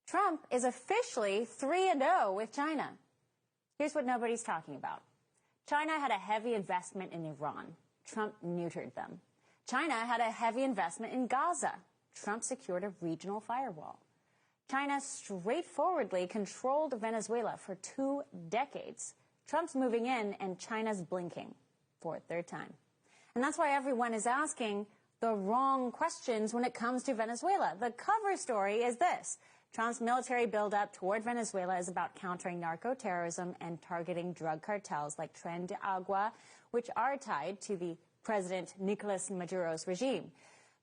Trump is officially 3-0 with China. Here's what nobody's talking about. China had a heavy investment in Iran. Trump neutered them. China had a heavy investment in Gaza. Trump secured a regional firewall. China straightforwardly controlled Venezuela for 2 decades. Trump's moving in and China's blinking for a third time. And that's why everyone is asking the wrong questions when it comes to Venezuela. The cover story is this. Trump's military buildup toward Venezuela is about countering narco-terrorism and targeting drug cartels like Tren de Agua, which are tied to the President Nicolas Maduro's regime.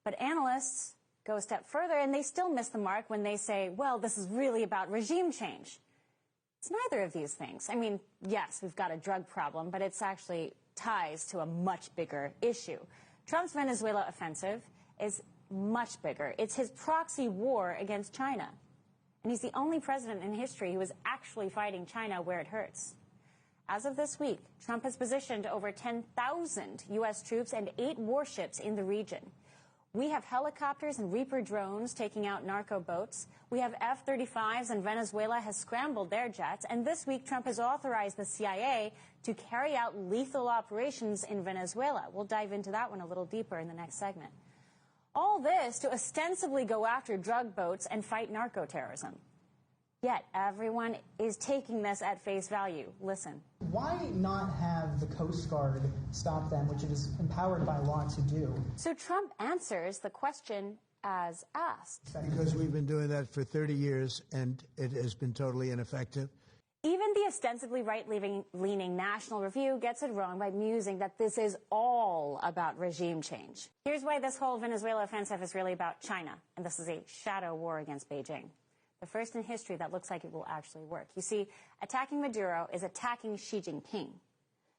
But analysts go a step further, and they still miss the mark when they say, well, this is really about regime change. It's neither of these things. I mean, yes, we've got a drug problem, but it's actually ties to a much bigger issue. Trump's Venezuela offensive is much bigger. It's his proxy war against China. And he's the only president in history who is actually fighting China where it hurts. As of this week, Trump has positioned over 10,000 U.S. troops and 8 warships in the region. We have helicopters and Reaper drones taking out narco boats. We have F-35s, and Venezuela has scrambled their jets. And this week, Trump has authorized the CIA to carry out lethal operations in Venezuela. We'll dive into that one a little deeper in the next segment. All this to ostensibly go after drug boats and fight narco-terrorism. Yet everyone is taking this at face value. Listen. Why not have the Coast Guard stop them, which it is empowered by law to do? So Trump answers the question as asked. Because we've been doing that for 30 years, and it has been totally ineffective. Even the ostensibly right-leaning National Review gets it wrong by musing that this is all about regime change. Here's why this whole Venezuela offensive is really about China, and this is a shadow war against Beijing. The first in history that looks like it will actually work. You see, attacking Maduro is attacking Xi Jinping.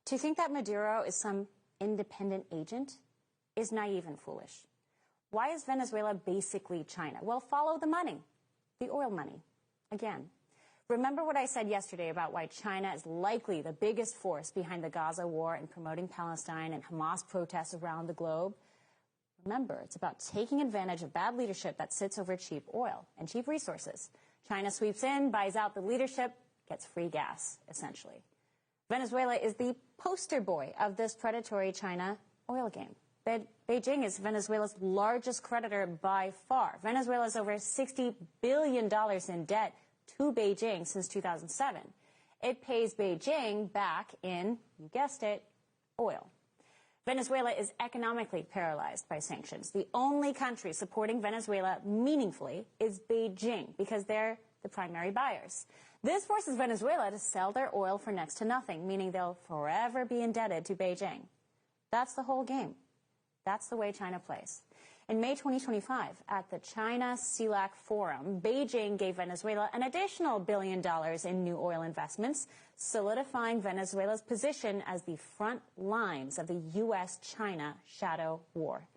To think that Maduro is some independent agent is naive and foolish. Why is Venezuela basically China? Well, follow the money, the oil money. Again, remember what I said yesterday about why China is likely the biggest force behind the Gaza war and promoting Palestine and Hamas protests around the globe? Remember, it's about taking advantage of bad leadership that sits over cheap oil and cheap resources. China sweeps in, buys out the leadership, gets free gas, essentially. Venezuela is the poster boy of this predatory China oil game. Beijing is Venezuela's largest creditor by far. Venezuela is over $60 billion in debt to Beijing since 2007. It pays Beijing back in, you guessed it, oil. Venezuela is economically paralyzed by sanctions. The only country supporting Venezuela meaningfully is Beijing because they're the primary buyers. This forces Venezuela to sell their oil for next to nothing, meaning they'll forever be indebted to Beijing. That's the whole game. That's the way China plays. In May 2025, at the China-CELAC Forum, Beijing gave Venezuela an additional $1 billion in new oil investments, solidifying Venezuela's position as the front lines of the U.S.-China shadow war.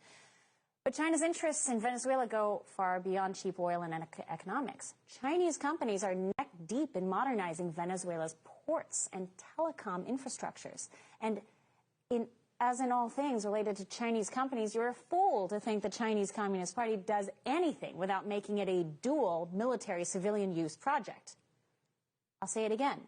But China's interests in Venezuela go far beyond cheap oil and economics. Chinese companies are neck deep in modernizing Venezuela's ports and telecom infrastructures. And as in all things related to Chinese companies, you're a fool to think the Chinese Communist Party does anything without making it a dual military-civilian use project. I'll say it again.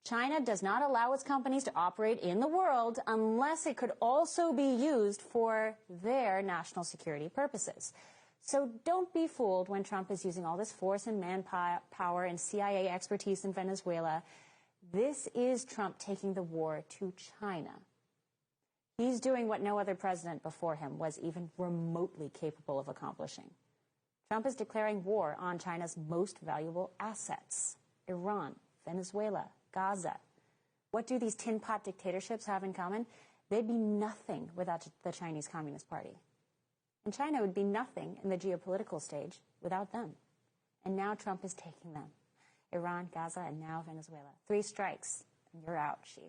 China does not allow its companies to operate in the world unless it could also be used for their national security purposes. So don't be fooled when Trump is using all this force and manpower and CIA expertise in Venezuela. This is Trump taking the war to China. He's doing what no other president before him was even remotely capable of accomplishing. Trump is declaring war on China's most valuable assets: Iran, Venezuela, Gaza. What do these tin pot dictatorships have in common? They'd be nothing without the Chinese Communist Party. And China would be nothing in the geopolitical stage without them. And now Trump is taking them. Iran, Gaza, and now Venezuela. 3 strikes, and you're out, Xi.